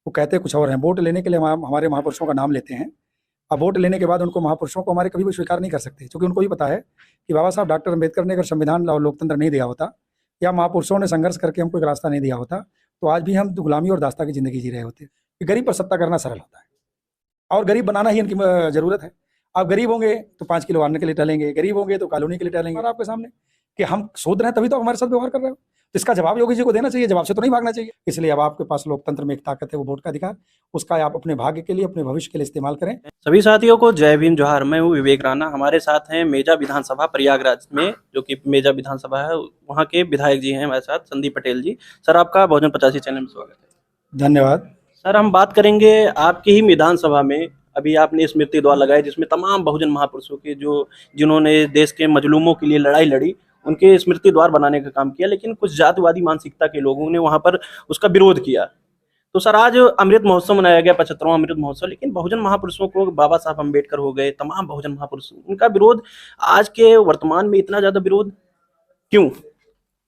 वो कहते कुछ और हैं। वोट लेने के लिए हमारे महापुरुषों का नाम लेते हैं। अब वोट लेने के बाद उनको महापुरुषों को हमारे कभी भी स्वीकार नहीं कर सकते, क्योंकि उनको भी पता है कि बाबा साहब डॉक्टर अम्बेडकर ने अगर संविधान और लोकतंत्र नहीं दिया होता, या महापुरुषों ने संघर्ष करके हमको एक रास्ता नहीं दिया होता, तो आज भी हम गुलामी और दास्ता की ज़िंदगी जी रहे होते। कि गरीब पर सत्ता करना सरल होता है और गरीब बनाना ही इनकी ज़रूरत है। आप गरीब होंगे तो 5 किलो अन्न के लिए टलेंगे, गरीब होंगे तो कॉलोनी के लिए टलेंगे। और आपके सामने कि हम शूद्र हैं तभी तो हमारे साथ व्यवहार कर रहे हो, तो इसका जवाब योगी जी को देना चाहिए, जवाब से तो नहीं भागना चाहिए। इसलिए अब आपके पास लोकतंत्र में एक ताकत है, वो वोट का अधिकार, उसका आप अपने भाग्य के लिए, अपने भविष्य के लिए इस्तेमाल करें। सभी साथियों को जय भीम जोहार। मैं हूँ विवेक राणा। हमारे साथ हैं मेजा विधानसभा प्रयागराज में, जो कि मेजा विधानसभा है, वहाँ के विधायक जी हैं हमारे साथ, संदीप पटेल जी। सर, आपका बहुजन 85 चैनल में स्वागत है। धन्यवाद। सर, हम बात करेंगे आपकी ही विधानसभा में अभी आपने स्मृति द्वार लगाए, जिसमें तमाम बहुजन महापुरुषों के जिन्होंने देश के मजलूमों के लिए लड़ाई लड़ी, उनके स्मृति द्वार बनाने का काम किया, लेकिन कुछ जातिवादी मानसिकता के लोगों ने वहां पर उसका विरोध किया। तो सर, आज अमृत महोत्सव मनाया गया, 75वां अमृत महोत्सव, लेकिन बहुजन महापुरुषों को, बाबा साहब अम्बेडकर हो गए, तमाम बहुजन महापुरुष, उनका विरोध आज के वर्तमान में इतना ज्यादा विरोध क्यों?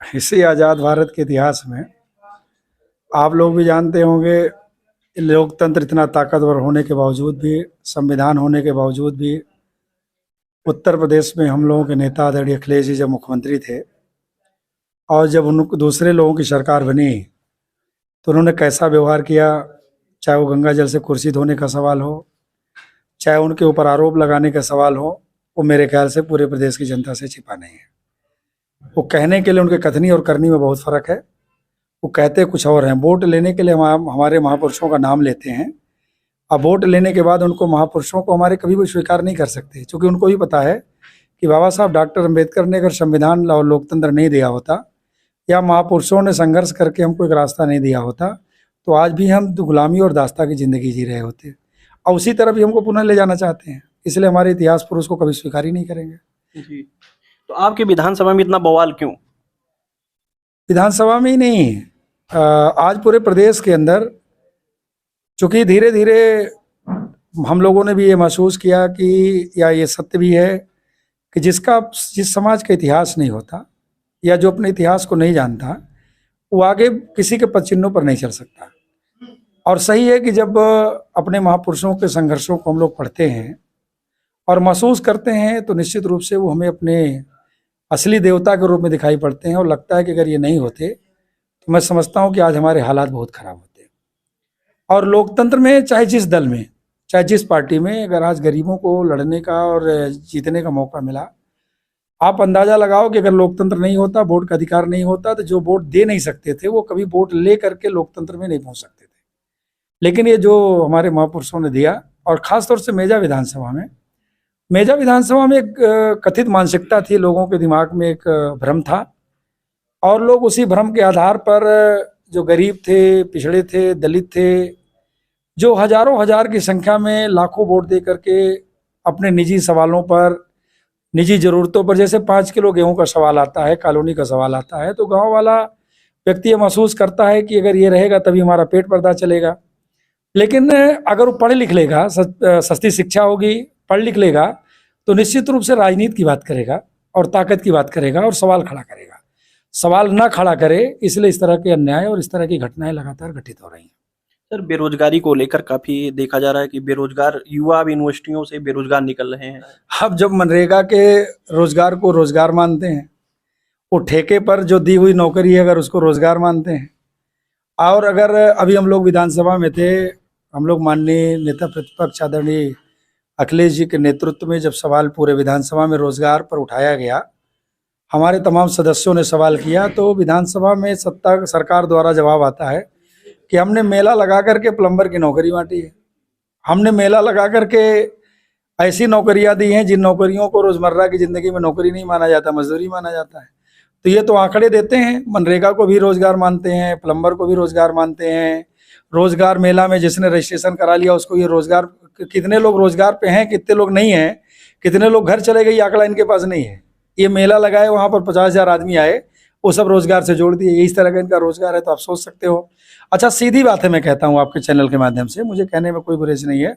इसी आज़ाद भारत के इतिहास में आप लोग भी जानते होंगे, लोकतंत्र इतना ताकतवर होने के बावजूद भी, संविधान होने के बावजूद भी, उत्तर प्रदेश में हम लोगों के नेता आदरणीय अखिलेश जी जब मुख्यमंत्री थे और जब उनको दूसरे लोगों की सरकार बनी, तो उन्होंने कैसा व्यवहार किया, चाहे वो गंगा जल से कुर्सी धोने का सवाल हो, चाहे उनके ऊपर आरोप लगाने का सवाल हो, वो मेरे ख्याल से पूरे प्रदेश की जनता से छिपा नहीं है। वो कहने के लिए, उनके कथनी और करनी में बहुत फ़र्क है। वो कहते कुछ और हैं। वोट लेने के लिए हमारे महापुरुषों का नाम लेते हैं। अब वोट लेने के बाद उनको महापुरुषों को हमारे कभी भी स्वीकार नहीं कर सकते, क्योंकि उनको भी पता है कि बाबा साहब डॉक्टर अम्बेडकर ने अगर संविधान और लोकतंत्र नहीं दिया होता, या महापुरुषों ने संघर्ष करके हमको एक रास्ता नहीं दिया होता, तो आज भी हम गुलामी और दास्ता की ज़िंदगी जी रहे होते। और उसी तरफ ही हमको पुनः ले जाना चाहते हैं, इसलिए हमारे इतिहास पुरुष को कभी स्वीकार ही नहीं करेंगे। जी, तो आपके विधानसभा में इतना बवाल क्यों? विधानसभा में ही नहीं, आज पूरे प्रदेश के अंदर, चूँकि धीरे धीरे हम लोगों ने भी ये महसूस किया कि, या ये सत्य भी है कि जिस समाज का इतिहास नहीं होता, या जो अपने इतिहास को नहीं जानता, वो आगे किसी के पदचिन्हों पर नहीं चल सकता। और सही है कि जब अपने महापुरुषों के संघर्षों को हम लोग पढ़ते हैं और महसूस करते हैं, तो निश्चित रूप से वो हमें अपने असली देवता के रूप में दिखाई पड़ते हैं, और लगता है कि अगर ये नहीं होते तो मैं समझता हूँ कि आज हमारे हालात बहुत ख़राब होते। और लोकतंत्र में, चाहे जिस दल में, चाहे जिस पार्टी में, अगर आज गरीबों को लड़ने का और जीतने का मौका मिला, आप अंदाज़ा लगाओ कि अगर लोकतंत्र नहीं होता, वोट का अधिकार नहीं होता, तो जो वोट दे नहीं सकते थे वो कभी वोट ले करके लोकतंत्र में नहीं पहुंच सकते थे। लेकिन ये जो हमारे महापुरुषों ने दिया, और ख़ासतौर से मेजा विधानसभा में एक कथित मानसिकता थी, लोगों के दिमाग में एक भ्रम था, और लोग उसी भ्रम के आधार पर, जो गरीब थे, पिछड़े थे, दलित थे, जो हजारों हजार की संख्या में लाखों वोट दे करके अपने निजी सवालों पर, निजी ज़रूरतों पर, जैसे 5 किलो गेहूं का सवाल आता है, कॉलोनी का सवाल आता है, तो गांव वाला व्यक्ति ये महसूस करता है कि अगर ये रहेगा तभी हमारा पेट पर्दा चलेगा। लेकिन अगर वो पढ़ लिख लेगा, सस्ती शिक्षा होगी, पढ़ लिख लेगा, तो निश्चित रूप से राजनीति की बात करेगा और ताकत की बात करेगा और सवाल खड़ा करेगा। सवाल ना खड़ा करे, इसलिए इस तरह के अन्याय और इस तरह की घटनाएं लगातार घटित हो रही हैं। सर, बेरोजगारी को लेकर काफी देखा जा रहा है कि बेरोजगार युवा अब यूनिवर्सिटियों से बेरोजगार निकल रहे हैं। अब जब मनरेगा के रोजगार को रोजगार मानते हैं, वो ठेके पर जो दी हुई नौकरी है अगर उसको रोजगार मानते हैं, और अगर अभी हम लोग विधानसभा में थे, हम लोग माननीय नेता प्रतिपक्ष आदरणीय अखिलेश जी के नेतृत्व में जब सवाल पूरे विधानसभा में रोजगार पर उठाया गया, हमारे तमाम सदस्यों ने सवाल किया, तो विधानसभा में सरकार द्वारा जवाब आता है कि हमने मेला लगा करके प्लम्बर की नौकरी बांटी है, हमने मेला लगा करके ऐसी नौकरियां दी हैं जिन नौकरियों को रोजमर्रा की जिंदगी में नौकरी नहीं माना जाता, मजदूरी माना जाता है। तो ये तो आंकड़े देते हैं, मनरेगा को भी रोजगार मानते हैं, प्लम्बर को भी रोजगार मानते हैं, रोजगार मेला में जिसने रजिस्ट्रेशन करा लिया उसको ये रोजगार, कितने लोग रोजगार पे हैं, कितने लोग नहीं हैं, कितने लोग घर चले गए, ये आंकड़ा इनके पास नहीं है। ये मेला लगाए, वहाँ पर 50,000 आदमी आए, वो सब रोजगार से जोड़ दिए, इस तरह का इनका रोजगार है। तो आप सोच सकते हो। अच्छा, सीधी बात है, मैं कहता हूँ आपके चैनल के माध्यम से, मुझे कहने में कोई गुरेज नहीं है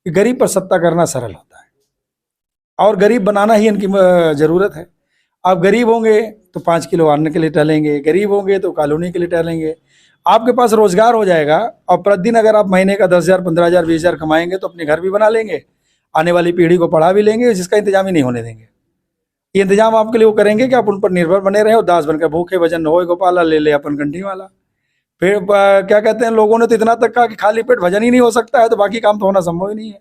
कि गरीब पर सत्ता करना सरल होता है और गरीब बनाना ही इनकी ज़रूरत है। आप गरीब होंगे तो 5 किलो अन्न के लिए टलेंगे, गरीब होंगे तो कॉलोनी के लिए टलेंगे, आपके पास रोजगार हो जाएगा और प्रतिदिन अगर आप महीने का 10,000, 15,000, 20,000 कमाएंगे तो अपने घर भी बना लेंगे, आने वाली पीढ़ी को पढ़ा भी लेंगे, जिसका इंतजाम ही नहीं होने देंगे। ये इंतजाम आपके लिए वो करेंगे कि आप उन पर निर्भर बने रहे और दास बनकर भूखे भजन होए गोपाला, ले ले अपन कंठी वाला। फिर क्या कहते हैं, लोगों ने तो इतना तक कहा कि खाली पेट भजन ही नहीं हो सकता है तो बाकी काम तो होना संभव ही नहीं है।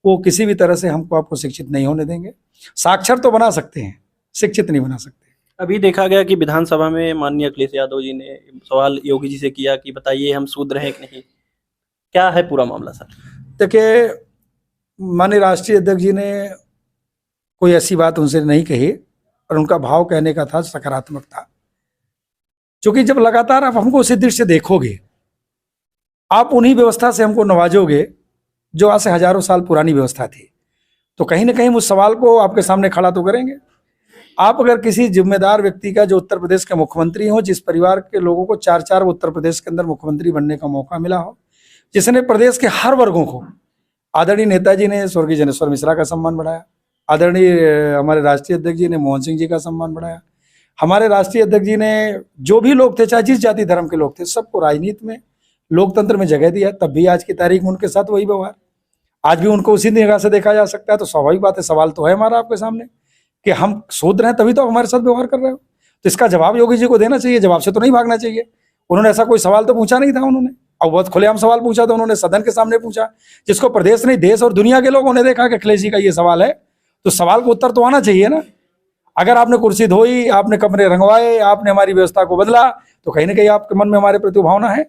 वो किसी भी तरह से हमको आपको शिक्षित नहीं होने देंगे। साक्षर तो बना सकते हैं, शिक्षित नहीं बना सकते। अभी देखा गया कि विधानसभा में माननीय अखिलेश यादव जी ने सवाल योगी जी से किया कि बताइए हम शूद्र हैं कि नहीं, क्या है पूरा मामला सर? देखिए, माननीय राष्ट्रीय अध्यक्ष जी ने कोई ऐसी बात उनसे नहीं कही और उनका भाव कहने का था सकारात्मक था। क्योंकि जब लगातार आप हमको उसी दृष्टि से देखोगे, आप उन्हीं व्यवस्था से हमको नवाजोगे जो आज से हजारों साल पुरानी व्यवस्था थी, तो कहीं ना कहीं उस सवाल को आपके सामने खड़ा तो करेंगे। आप अगर किसी जिम्मेदार व्यक्ति का, जो उत्तर प्रदेश के मुख्यमंत्री हो, जिस परिवार के लोगों को 4-4 उत्तर प्रदेश के अंदर मुख्यमंत्री बनने का मौका मिला हो, जिसने प्रदेश के हर वर्गों को, आदरणीय नेताजी ने स्वर्गीय जनेश्वर मिश्रा का सम्मान बढ़ाया, आदरणीय हमारे राष्ट्रीय अध्यक्ष जी ने मनमोहन सिंह जी का सम्मान बढ़ाया, हमारे राष्ट्रीय अध्यक्ष जी ने जो भी लोग थे, चाहे जिस जाति धर्म के लोग थे, सबको राजनीति में, लोकतंत्र में जगह दिया। तब भी आज की तारीख में उनके साथ वही व्यवहार, आज भी उनको उसी निगाह से देखा जा सकता है। तो स्वाभाविक बात है, सवाल तो है हमारा आपके सामने कि हम शूद्र हैं तभी तो आप हमारे साथ व्यवहार कर रहे हो। तो इसका जवाब योगी जी को देना चाहिए, जवाब से तो नहीं भागना चाहिए। उन्होंने ऐसा कोई सवाल तो पूछा नहीं था उन्होंने, और बहुत खुलेआम सवाल पूछा था उन्होंने, सदन के सामने पूछा, जिसको प्रदेश नहीं देश और दुनिया के लोगों ने देखा कि अखिलेश जी का ये सवाल है, तो सवाल को उत्तर तो आना चाहिए ना। अगर आपने कुर्सी धोई, आपने कमरे रंगवाए, आपने हमारी व्यवस्था को बदला, तो कहीं ना कहीं आपके मन में हमारे प्रति भावना है।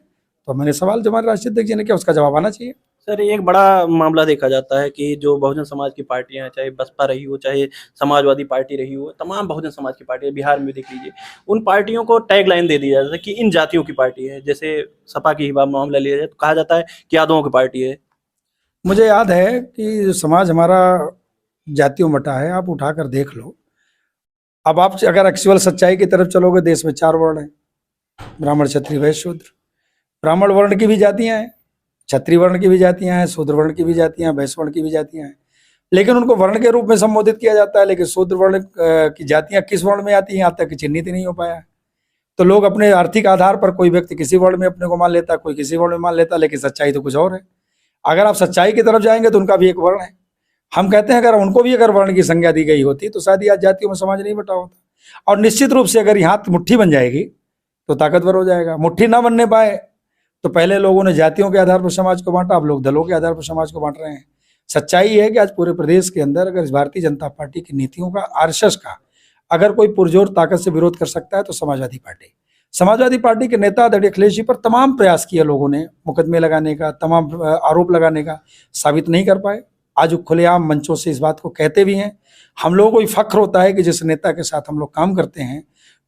तो मैंने सवाल जो हमारे राष्ट्रीय अध्यक्ष जी ने किया, उसका जवाब आना चाहिए। सर, एक बड़ा मामला देखा जाता है कि जो बहुजन समाज की पार्टियां हैं, चाहे बसपा रही हो, चाहे समाजवादी पार्टी रही हो, तमाम बहुजन समाज की पार्टियां बिहार में देख लीजिए, उन पार्टियों को टैग लाइन दे दी जाती है कि इन जातियों की पार्टी है। जैसे सपा की ही मामला लिया जाए तो कहा जाता है कि यादवों की पार्टी है। मुझे याद है कि जो समाज हमारा जातियों बटा है, आप उठाकर देख लो। अब आप अगर एक्चुअल सच्चाई की तरफ चलोगे, देश में 4 वर्ण हैं, ब्राह्मण, क्षत्रिय, वैश्य, शूद्र। ब्राह्मण वर्ण की भी जातियां हैं, क्षत्रिय वर्ण की भी जातियां हैं, शूद्र वर्ण की भी जातियां हैं, वैश्य वर्ण की भी जातियां हैं, लेकिन उनको वर्ण के रूप में संबोधित किया जाता है। लेकिन शूद्र वर्ण की जातियां किस वर्ण में आती हैं, आज तक चिन्हित ही नहीं हो पाया है। तो लोग अपने आर्थिक आधार पर, कोई व्यक्ति किसी वर्ण में अपने को मान लेता है, कोई किसी वर्ण में मान लेता है, लेकिन सच्चाई तो कुछ और है। अगर आप सच्चाई की तरफ जाएंगे तो उनका भी एक वर्ण है। हम कहते हैं अगर उनको भी अगर वर्ण की संज्ञा दी गई होती तो शायद आज जातियों में समाज नहीं बटा होता। और निश्चित रूप से अगर यहाँ मुट्ठी बन जाएगी तो ताकतवर हो जाएगा। मुट्ठी ना बनने पाए तो पहले लोगों ने जातियों के आधार पर समाज को बांटा, अब लोग दलों के आधार पर समाज को बांट रहे हैं। सच्चाई है कि आज पूरे प्रदेश के अंदर अगर भारतीय जनता पार्टी की नीतियों का, आरएसएस का अगर कोई पुरजोर ताकत से विरोध कर सकता है तो समाजवादी पार्टी। समाजवादी पार्टी के नेता आदरणीय अखिलेश जी पर तमाम प्रयास किए लोगों ने, मुकदमे लगाने का, तमाम आरोप लगाने का, साबित नहीं कर पाए। आज खुलेआम मंचों से इस बात को कहते भी हैं। हम लोगों को भी फख्र होता है कि जिस नेता के साथ हम लोग काम करते हैं,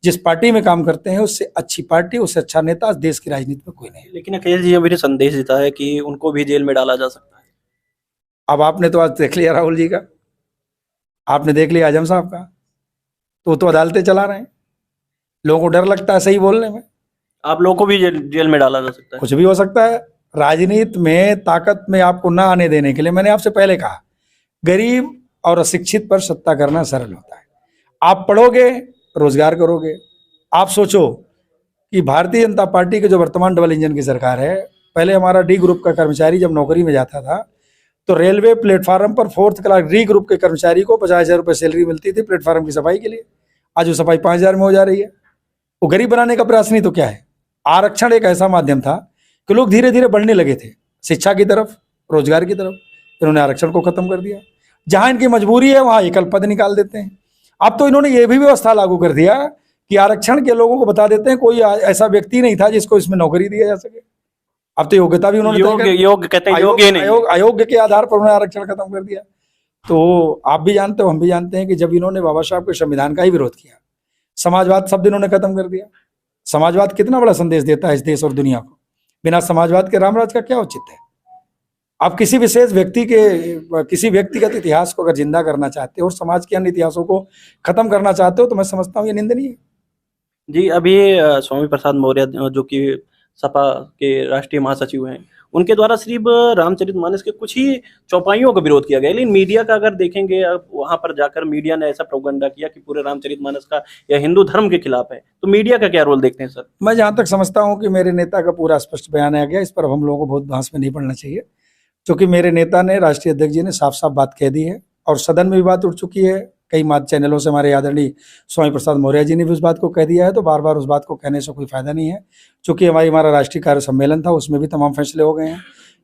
जिस पार्टी में काम करते हैं, उससे अच्छी पार्टी, उससे अच्छा नेता आज देश की राजनीति में कोई नहीं है। लेकिन अखिलेश जी ने भी संदेश दिया है कि उनको भी जेल में डाला जा सकता है। अब आपने तो आज देख लिया राहुल जी का, आपने देख लिया आजम साहब का, तो अदालतें चला रहे हैं। लोगों को डर लगता है सही बोलने में। आप लोगों को भी जेल में डाला जा सकता है। कुछ भी हो सकता है। राजनीति में ताकत में आपको ना आने देने के लिए मैंने आपसे पहले कहा, गरीब और अशिक्षित पर सत्ता करना सरल होता है। आप पढ़ोगे, रोजगार करोगे। आप सोचो कि भारतीय जनता पार्टी के जो वर्तमान डबल इंजन की सरकार है, पहले हमारा डी ग्रुप का कर्मचारी जब नौकरी में जाता था तो रेलवे प्लेटफार्म पर 4th क्लास डी ग्रुप के कर्मचारी को 50,000 रुपये सैलरी मिलती थी प्लेटफार्म की सफाई के लिए। आज वो सफाई 5,000 में हो जा रही है। वो गरीब बनाने का प्रयास नहीं तो क्या है। आरक्षण एक ऐसा माध्यम था कि लोग धीरे धीरे बढ़ने लगे थे शिक्षा की तरफ, रोजगार की तरफ। इन्होंने आरक्षण को खत्म कर दिया। जहां इनकी मजबूरी है वहां एकल पद निकाल देते हैं। अब तो इन्होंने ये भी व्यवस्था लागू कर दिया कि आरक्षण के लोगों को बता देते हैं कोई ऐसा व्यक्ति नहीं था जिसको इसमें नौकरी दिया जा सके। अब तो योग्यता भी उन्होंने अयोग्य के आधार पर उन्होंने आरक्षण खत्म कर दिया। तो आप भी जानते हो, हम भी जानते हैं कि जब इन्होंने बाबा साहब के संविधान का ही विरोध किया, समाजवाद शब्द इन्होंने खत्म कर दिया। समाजवाद कितना बड़ा संदेश देता है इस देश और दुनिया को। बिना समाजवाद के रामराज का क्या औचित्य है। आप किसी विशेष व्यक्ति के, किसी व्यक्तिगत इतिहास को अगर जिंदा करना चाहते हो और समाज के अन्य इतिहासों को खत्म करना चाहते हो तो मैं समझता हूँ ये निंदनीय है। जी, अभी स्वामी प्रसाद मौर्य जो कि सपा के राष्ट्रीय महासचिव हैं, उनके द्वारा सिर्फ रामचरितमानस के कुछ ही चौपाइयों का विरोध किया गया, लेकिन मीडिया का अगर देखेंगे, अब वहां पर जाकर मीडिया ने ऐसा प्रोपेगेंडा किया कि पूरे रामचरितमानस का या हिंदू धर्म के खिलाफ है। तो मीडिया का क्या रोल देखते हैं सर? मैं जहाँ तक समझता हूँ कि मेरे नेता का पूरा स्पष्ट बयान आ गया, इस पर हम लोगों को बहुत बहस में नहीं पड़ना चाहिए, क्योंकि मेरे नेता ने, राष्ट्रीय अध्यक्ष जी ने साफ साफ बात कह दी है और सदन में भी बात उठ चुकी है। कई चैनलों से हमारे आदरणीय स्वामी प्रसाद मौर्य जी ने भी उस बात को कह दिया है, तो बार बार उस बात को कहने से कोई फायदा नहीं है। चूंकि हमारा राष्ट्रीय कार्य सम्मेलन था, उसमें भी तमाम फैसले हो गए हैं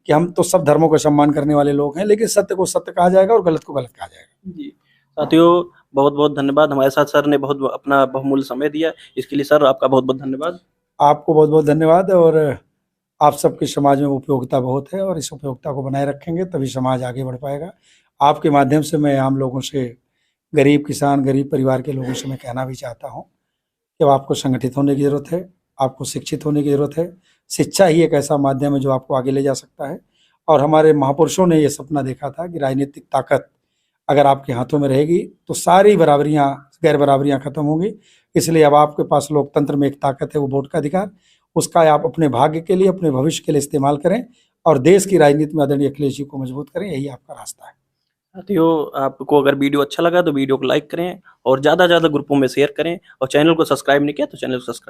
कि हम तो सब धर्मों का सम्मान करने वाले लोग हैं, लेकिन सत्य को सत्य कहा जाएगा और गलत को गलत कहा जाएगा। जी साथियों, बहुत बहुत धन्यवाद। हमारे साथ सर ने बहुत अपना बहुमूल्य समय दिया, इसके लिए सर आपका बहुत बहुत धन्यवाद। आपको बहुत बहुत धन्यवाद। और आप सबके समाज में उपयोगिता बहुत है और इस उपयोगिता को बनाए रखेंगे तभी समाज आगे बढ़ पाएगा। आपके माध्यम से मैं आम लोगों से, गरीब किसान, गरीब परिवार के लोगों से मैं कहना भी चाहता हूँ कि अब आपको संगठित होने की ज़रूरत है, आपको शिक्षित होने की ज़रूरत है। शिक्षा ही एक ऐसा माध्यम है जो आपको आगे ले जा सकता है। और हमारे महापुरुषों ने ये सपना देखा था कि राजनीतिक ताकत अगर आपके हाथों में रहेगी तो सारी बराबरियाँ, गैर बराबरियाँ खत्म होंगी। इसलिए अब आपके पास लोकतंत्र में एक ताकत है, वो वोट का अधिकार। उसका आप अपने भाग्य के लिए, अपने भविष्य के लिए इस्तेमाल करें और देश की राजनीति में आदरणीय अखिलेश जी को मजबूत करें। यही आपका रास्ता है। साथियों, आपको अगर वीडियो अच्छा लगा तो वीडियो को लाइक करें और ज़्यादा से ज़्यादा ग्रुपों में शेयर करें, और चैनल को सब्सक्राइब नहीं किया तो चैनल को सब्सक्राइब